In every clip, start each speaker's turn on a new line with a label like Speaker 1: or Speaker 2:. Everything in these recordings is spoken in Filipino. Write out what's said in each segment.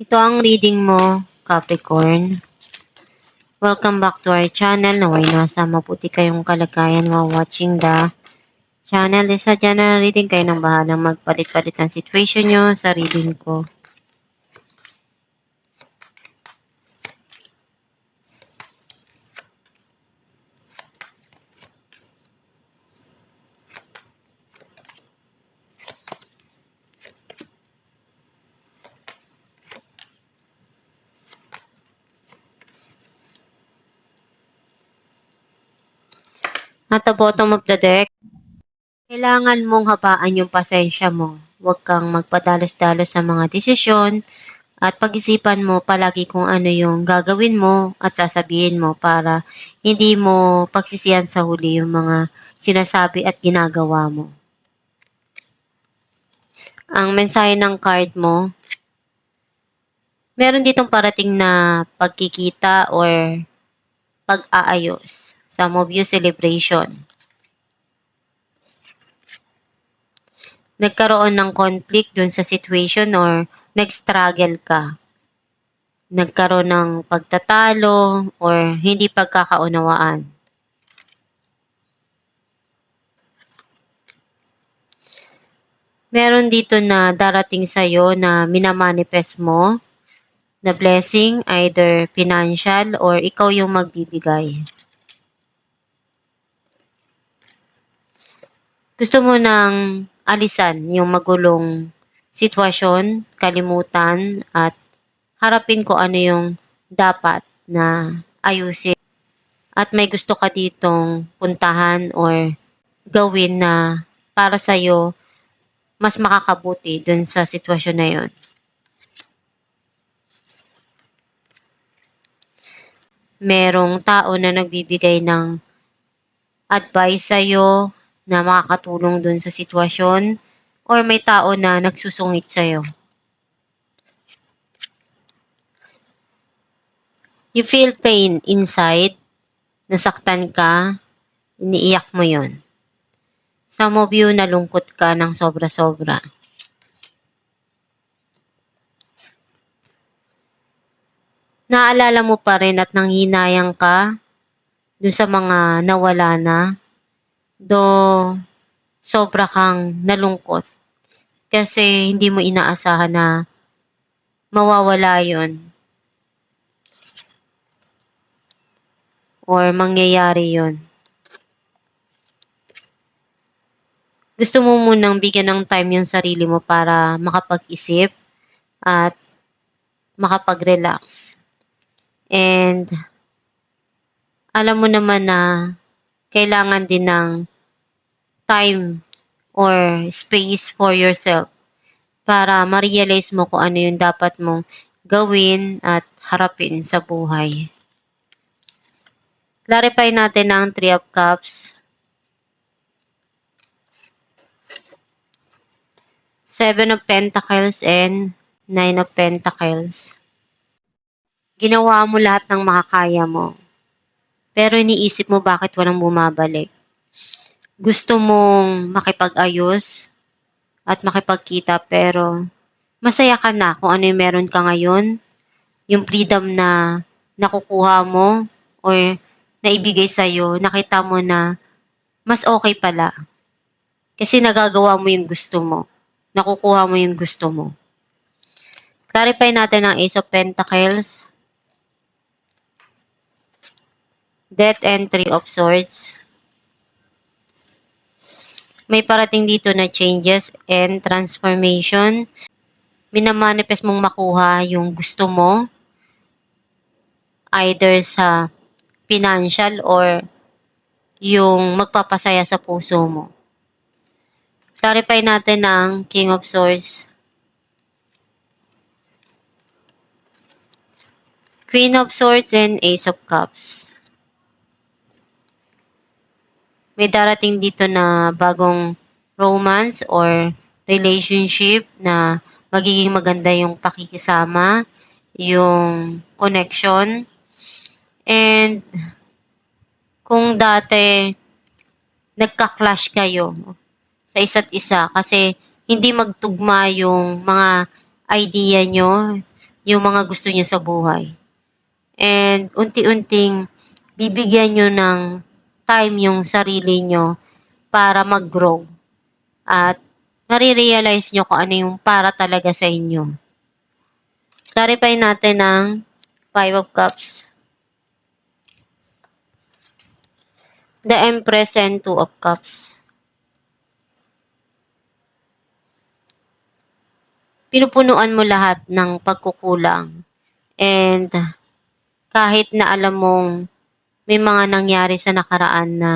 Speaker 1: Ito ang reading mo, Capricorn. Welcome back to our channel. Naway nasa mabuti kayong kalagayan while watching the channel. Sa general reading, kayo nang bahalang magpalit-palit ng situation nyo sa reading ko. At the bottom of the deck, kailangan mong habaan yung pasensya mo. Huwag kang magpadalos-dalos sa mga desisyon at pag-isipan mo palagi kung ano yung gagawin mo at sasabihin mo para hindi mo pagsisihan sa huli yung mga sinasabi at ginagawa mo. Ang mensahe ng card mo, meron ditong parating na pagkikita or pag-aayos. Some of you, celebration. Nagkaroon ng conflict dun sa situation or nag-struggle ka. Nagkaroon ng pagtatalo or hindi pagkakaunawaan. Meron dito na darating sa'yo na minamanifest mo na blessing, either financial or ikaw yung magbibigay. Gusto mo nang alisan yung magulong sitwasyon, kalimutan, at harapin ko ano yung dapat na ayusin. At may gusto ka ditong puntahan or gawin na para sa'yo mas makakabuti dun sa sitwasyon na yun. Merong tao na nagbibigay ng advice sa'yo na makakatulong dun sa sitwasyon or may tao na nagsusungit sa'yo. You feel pain inside, nasaktan ka, iniiyak mo yun. Some of you, nalungkot ka ng sobra-sobra. Naalala mo pa rin at nanghinayang ka dun sa mga nawala na, do sobra kang nalungkot kasi hindi mo inaasahan na mawawala yon or mangyayari yon. Gusto mo munang bigyan ng time yung sarili mo para makapag-isip at makapag-relax. And alam mo naman na kailangan din ng time or space for yourself para ma-realize mo kung ano yung dapat mong gawin at harapin sa buhay. Clarify natin ang 3 of Cups, 7 of Pentacles, and 9 of Pentacles. Ginawa mo lahat ng makakaya mo, pero iniisip mo bakit walang bumabalik. Gusto mong makipag-ayos at makipagkita pero masaya ka na kung ano yung meron ka ngayon, yung freedom na nakukuha mo or naibigay sa'yo, nakita mo na mas okay pala. Kasi nagagawa mo yung gusto mo. Nakukuha mo yung gusto mo. Clarify natin ang Ace of Pentacles, Death, and 3 of Swords. May parating dito na changes and transformation. Minamanifest mong makuha yung gusto mo, either sa financial or yung magpapasaya sa puso mo. Clarify natin ang King of Swords, Queen of Swords, and Ace of Cups. May darating dito na bagong romance or relationship na magiging maganda yung pakikisama, yung connection. And kung dati nagka-clash kayo sa isa't isa kasi hindi magtugma yung mga idea nyo, yung mga gusto niyo sa buhay. And unti-unting bibigyan niyo ng time yung sarili niyo para mag-grow. At nare-realize niyo kung ano yung para talaga sa inyo. Clarify natin ang Five of Cups, the Empress, and Two of Cups. Pinupunuan mo lahat ng pagkukulang. And kahit na alam mong may mga nangyari sa nakaraan na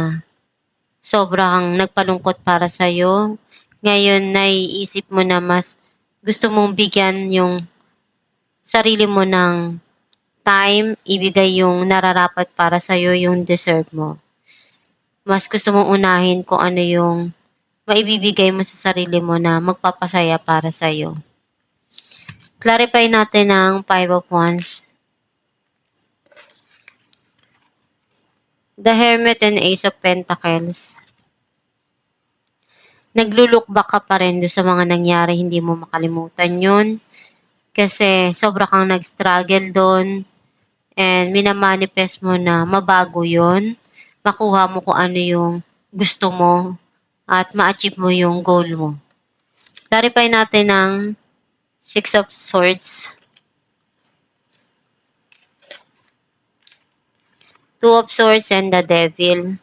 Speaker 1: sobrang nagpalungkot para sa'yo, ngayon naiisip mo na mas gusto mong bigyan yung sarili mo ng time, ibigay yung nararapat para sa'yo, yung deserve mo. Mas gusto mong unahin kung ano yung maibibigay mo sa sarili mo na magpapasaya para sa'yo. Clarify natin ang Five of Wands, the Hermit, and Ace of Pentacles. Naglulook back ka pa rin sa mga nangyari, hindi mo makalimutan yun. Kasi sobra kang nag-struggle doon. And minamanifest mo na mabago yun. Makuha mo kung ano yung gusto mo. At ma-achieve mo yung goal mo. Clarify natin ang Six of Swords, Two of Swords, and the Devil.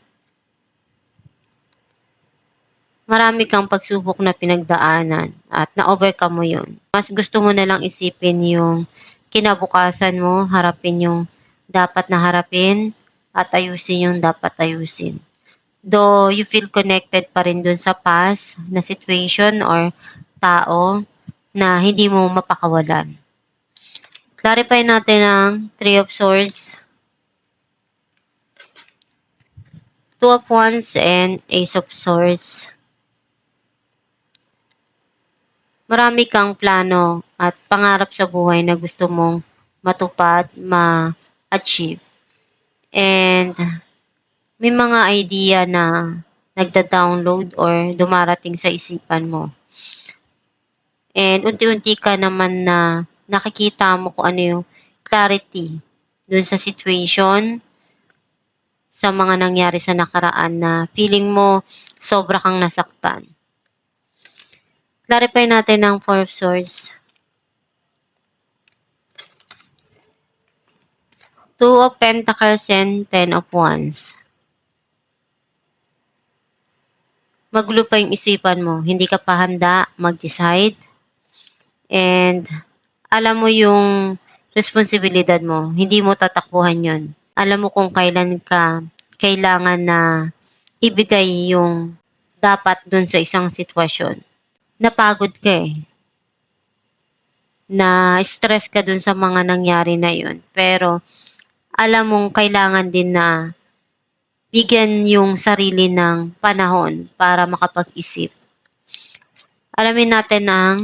Speaker 1: Marami kang pagsubok na pinagdaanan at na-overcome mo yun. Mas gusto mo na lang isipin yung kinabukasan mo, harapin yung dapat na harapin, at ayusin yung dapat ayusin. Though you feel connected pa rin dun sa past na situation or tao na hindi mo mapakawalan. Clarify natin ang Three of Swords, Two of Wands, and Ace of Swords. Marami kang plano at pangarap sa buhay na gusto mong matupad, ma-achieve. And may mga idea na nagda-download or dumarating sa isipan mo. And unti-unti ka naman na nakikita mo kung ano yung clarity dun sa situation, sa mga nangyari sa nakaraan na feeling mo sobra kang nasaktan. Clarify natin ang Four of Swords, Two of Pentacles, and Ten of Wands. Magulo pa yung isipan mo. Hindi ka pa handa mag-decide. And alam mo yung responsibilidad mo. Hindi mo tatakbuhan yon. Alam mo kung kailan ka kailangan na ibigay yung dapat dun sa isang sitwasyon. Napagod ka eh. Na-stress ka dun sa mga nangyari na yun. Pero alam mong kailangan din na bigyan yung sarili ng panahon para makapag-isip. Alamin natin ang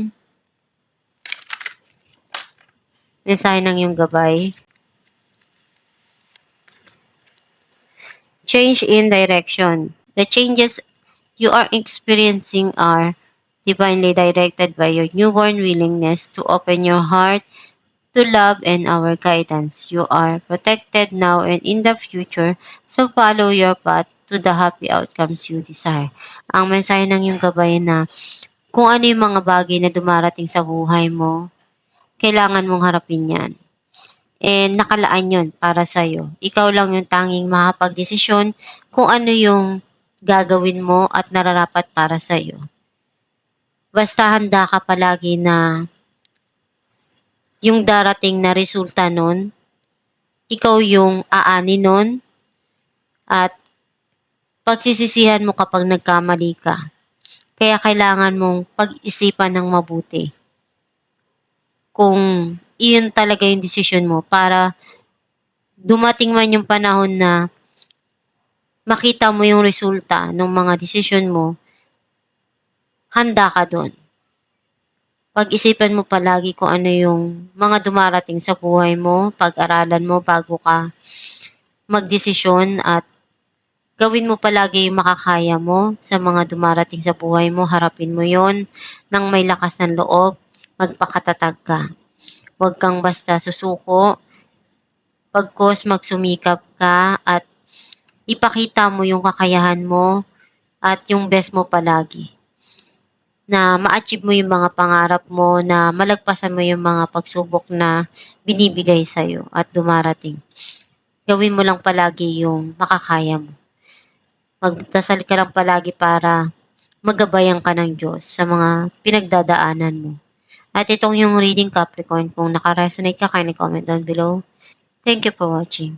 Speaker 1: mensahe ng iyong gabay. Change in direction. The changes you are experiencing are divinely directed by your newborn willingness to open your heart to love and our guidance. You are protected now and in the future, so follow your path to the happy outcomes you desire. Ang mensahe ng iyong gabay na kung ano yung mga bagay na dumarating sa buhay mo, kailangan mong harapin yan. And nakalaan yun para sa'yo. Ikaw lang yung tanging makapagdesisyon kung ano yung gagawin mo at nararapat para sa'yo. Basta handa ka palagi na yung darating na resulta nun, ikaw yung aani nun, at pagsisisihan mo kapag nagkamali ka. Kaya kailangan mong pag-isipan ng mabuti kung iyon talaga yung desisyon mo para dumating man yung panahon na makita mo yung resulta ng mga desisyon mo, handa ka doon. Pag-isipan mo palagi kung ano yung mga dumarating sa buhay mo, pag-aralan mo bago ka magdesisyon, at gawin mo palagi yung makakaya mo sa mga dumarating sa buhay mo. Harapin mo yon nang may lakas ng loob, magpakatatag ka. Huwag kang basta susuko, pagkos magsumikap ka at ipakita mo yung kakayahan mo at yung best mo palagi. Na ma-achieve mo yung mga pangarap mo, na malagpasan mo yung mga pagsubok na binibigay sa'yo at dumarating. Gawin mo lang palagi yung makakaya mo. Magdasal ka lang palagi para magabayan ka ng Diyos sa mga pinagdadaanan mo. At itong yung reading Capricorn, kung naka-resonate ka, kindly comment down below. Thank you for watching.